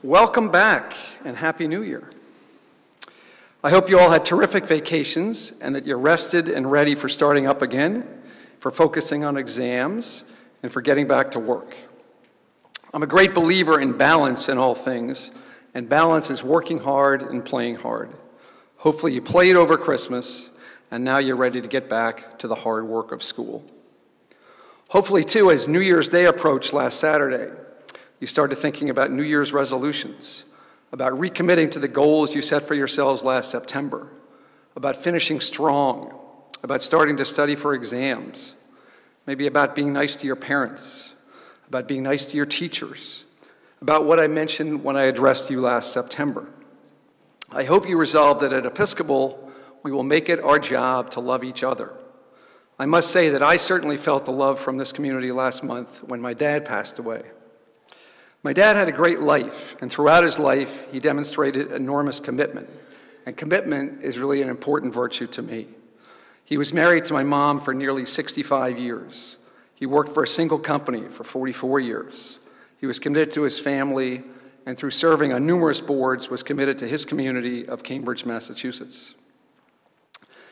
Welcome back and Happy New Year. I hope you all had terrific vacations and that you're rested and ready for starting up again, for focusing on exams, and for getting back to work. I'm a great believer in balance in all things, and balance is working hard and playing hard. Hopefully you played over Christmas, and now you're ready to get back to the hard work of school. Hopefully, too, as New Year's Day approached last Saturday, you started thinking about New Year's resolutions, about recommitting to the goals you set for yourselves last September, about finishing strong, about starting to study for exams, maybe about being nice to your parents, about being nice to your teachers, about what I mentioned when I addressed you last September. I hope you resolve that at Episcopal, we will make it our job to love each other. I must say that I certainly felt the love from this community last month when my dad passed away. My dad had a great life, and throughout his life, he demonstrated enormous commitment. And commitment is really an important virtue to me. He was married to my mom for nearly 65 years. He worked for a single company for 44 years. He was committed to his family, and through serving on numerous boards, was committed to his community of Cambridge, Massachusetts.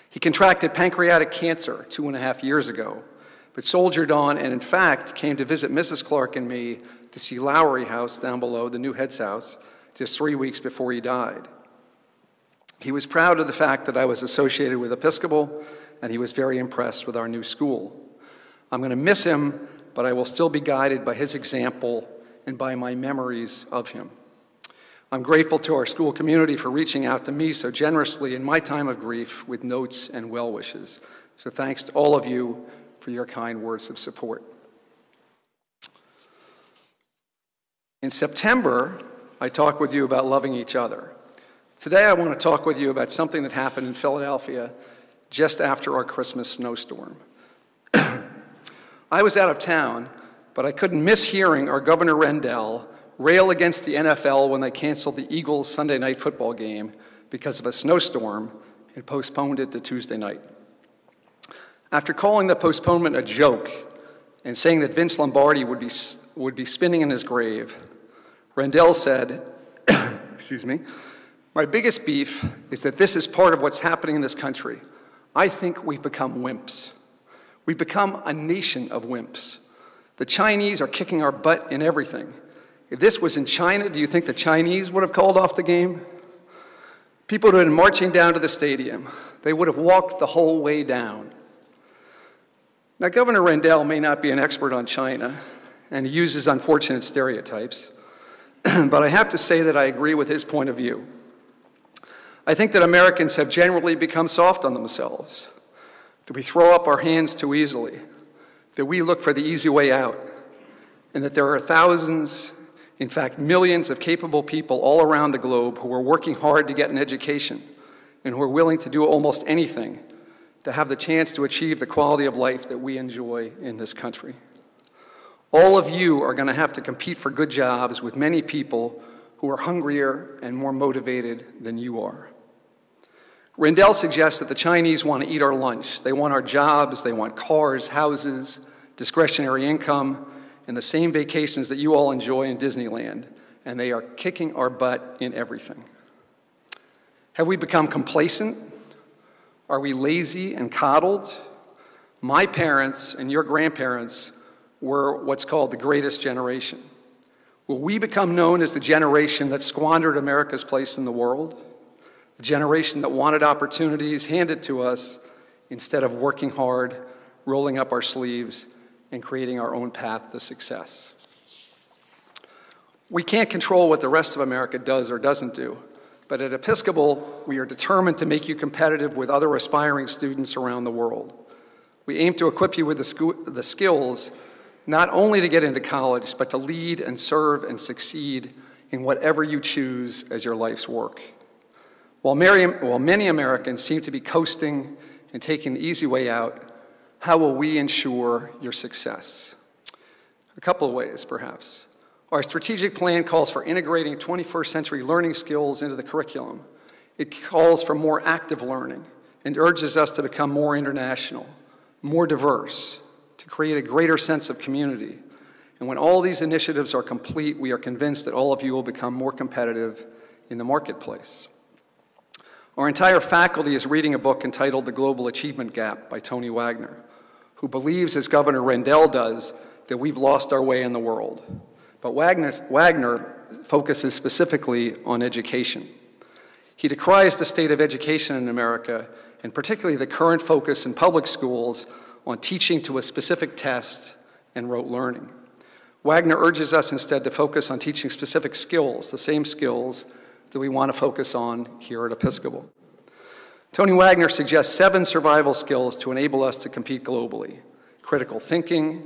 He contracted pancreatic cancer 2.5 years ago, but soldiered on and, in fact, came to visit Mrs. Clark and me to see Lowry House down below, the new head's house, just 3 weeks before he died. He was proud of the fact that I was associated with Episcopal, and he was very impressed with our new school. I'm going to miss him, but I will still be guided by his example and by my memories of him. I'm grateful to our school community for reaching out to me so generously in my time of grief with notes and well wishes. So thanks to all of you for your kind words of support. In September, I talked with you about loving each other. Today, I want to talk with you about something that happened in Philadelphia just after our Christmas snowstorm. I was out of town, but I couldn't miss hearing our Governor Rendell rail against the NFL when they canceled the Eagles Sunday night football game because of a snowstorm and postponed it to Tuesday night. After calling the postponement a joke and saying that Vince Lombardi would be spinning in his grave, Rendell said, excuse me, "My biggest beef is that this is part of what's happening in this country. I think we've become wimps. We've become a nation of wimps. The Chinese are kicking our butt in everything. If this was in China, do you think the Chinese would have called off the game? People would have been marching down to the stadium. They would have walked the whole way down." Now, Governor Rendell may not be an expert on China, and he uses unfortunate stereotypes, but I have to say that I agree with his point of view. I think that Americans have generally become soft on themselves, that we throw up our hands too easily, that we look for the easy way out, and that there are thousands, in fact millions of capable people all around the globe who are working hard to get an education and who are willing to do almost anything to have the chance to achieve the quality of life that we enjoy in this country. All of you are going to have to compete for good jobs with many people who are hungrier and more motivated than you are. Rendell suggests that the Chinese want to eat our lunch. They want our jobs, they want cars, houses, discretionary income, and the same vacations that you all enjoy in Disneyland, and they are kicking our butt in everything. Have we become complacent? Are we lazy and coddled? My parents and your grandparents were what's called the greatest generation. Will we become known as the generation that squandered America's place in the world? The generation that wanted opportunities handed to us instead of working hard, rolling up our sleeves, and creating our own path to success. We can't control what the rest of America does or doesn't do, but at Episcopal, we are determined to make you competitive with other aspiring students around the world. We aim to equip you with the skills not only to get into college, but to lead and serve and succeed in whatever you choose as your life's work. While many Americans seem to be coasting and taking the easy way out, how will we ensure your success? A couple of ways, perhaps. Our strategic plan calls for integrating 21st century learning skills into the curriculum. It calls for more active learning and urges us to become more international, more diverse, to create a greater sense of community, And when all these initiatives are complete, we are convinced that all of you will become more competitive in the marketplace. Our entire faculty is reading a book entitled The Global Achievement Gap by Tony Wagner, who believes, as Governor Rendell does, that we've lost our way in the world. But Wagner focuses specifically on education. He decries the state of education in America, and particularly the current focus in public schools on teaching to a specific test and rote learning. Wagner urges us instead to focus on teaching specific skills, the same skills that we want to focus on here at Episcopal. Tony Wagner suggests 7 survival skills to enable us to compete globally: critical thinking,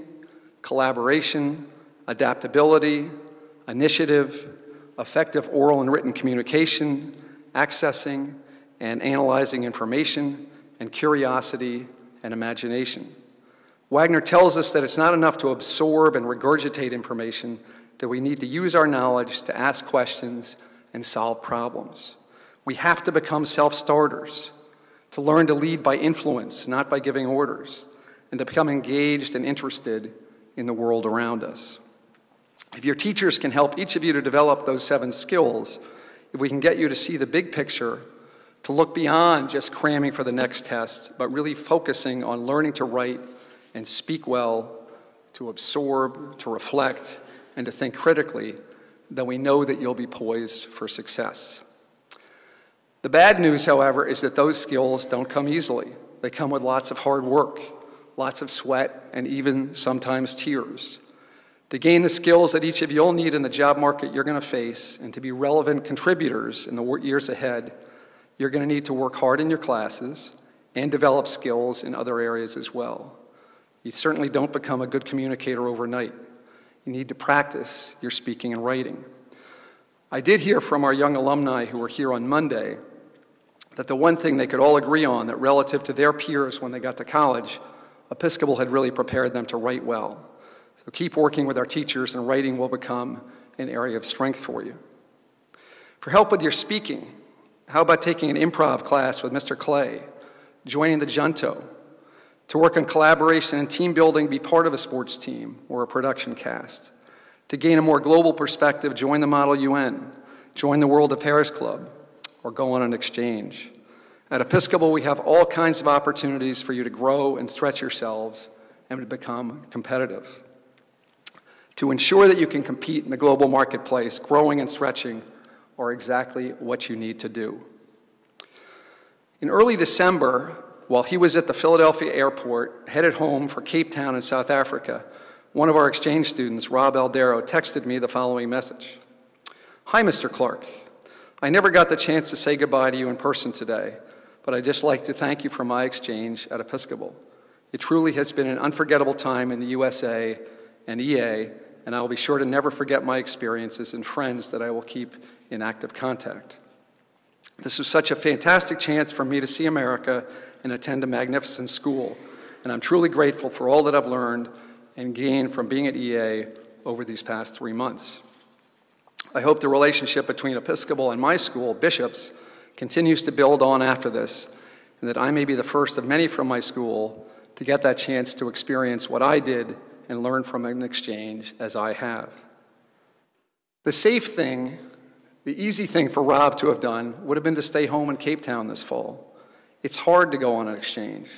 collaboration, adaptability, initiative, effective oral and written communication, accessing and analyzing information, and curiosity and imagination. Wagner tells us that it's not enough to absorb and regurgitate information, that we need to use our knowledge to ask questions and solve problems. We have to become self-starters, to learn to lead by influence, not by giving orders, and to become engaged and interested in the world around us. If your teachers can help each of you to develop those 7 skills, if we can get you to see the big picture, to look beyond just cramming for the next test, but really focusing on learning to write and speak well, to absorb, to reflect, and to think critically, then we know that you'll be poised for success. The bad news, however, is that those skills don't come easily. They come with lots of hard work, lots of sweat, and even sometimes tears. To gain the skills that each of you will need in the job market you're going to face, and to be relevant contributors in the years ahead, you're going to need to work hard in your classes and develop skills in other areas as well. You certainly don't become a good communicator overnight. You need to practice your speaking and writing. I did hear from our young alumni who were here on Monday that the one thing they could all agree on, that relative to their peers when they got to college, Episcopal had really prepared them to write well. So keep working with our teachers, and writing will become an area of strength for you. For help with your speaking, how about taking an improv class with Mr. Clay, joining the Junto? To work on collaboration and team building, be part of a sports team or a production cast. To gain a more global perspective, join the Model UN, join the World Affairs Club, or go on an exchange. At Episcopal, we have all kinds of opportunities for you to grow and stretch yourselves and to become competitive. To ensure that you can compete in the global marketplace, growing and stretching are exactly what you need to do. In early December, while he was at the Philadelphia airport, headed home for Cape Town in South Africa, one of our exchange students, Rob Aldero, texted me the following message. Hi, Mr. Clark. I never got the chance to say goodbye to you in person today, but I'd just like to thank you for my exchange at Episcopal. It truly has been an unforgettable time in the USA and EA, and I will be sure to never forget my experiences and friends that I will keep in active contact. This was such a fantastic chance for me to see America and attend a magnificent school, and I'm truly grateful for all that I've learned and gained from being at EA over these past 3 months. I hope the relationship between Episcopal and my school, Bishops, continues to build on after this, and that I may be the first of many from my school to get that chance to experience what I did and learn from an exchange as I have. The safe thing, the easy thing for Rob to have done would have been to stay home in Cape Town this fall. It's hard to go on an exchange,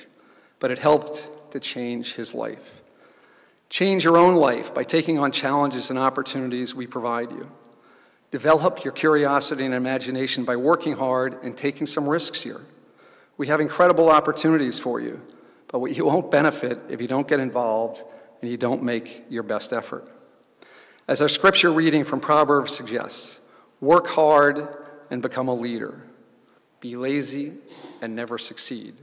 but it helped to change his life. Change your own life by taking on challenges and opportunities we provide you. Develop your curiosity and imagination by working hard and taking some risks here. We have incredible opportunities for you, but you won't benefit if you don't get involved and you don't make your best effort. As our scripture reading from Proverbs suggests, work hard and become a leader. Be lazy and never succeed.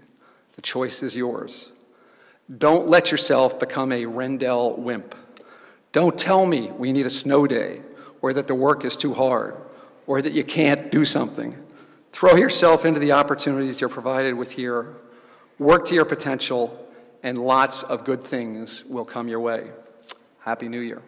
The choice is yours. Don't let yourself become a Rendell wimp. Don't tell me we need a snow day, or that the work is too hard, or that you can't do something. Throw yourself into the opportunities you're provided with here. Work to your potential, and lots of good things will come your way. Happy New Year.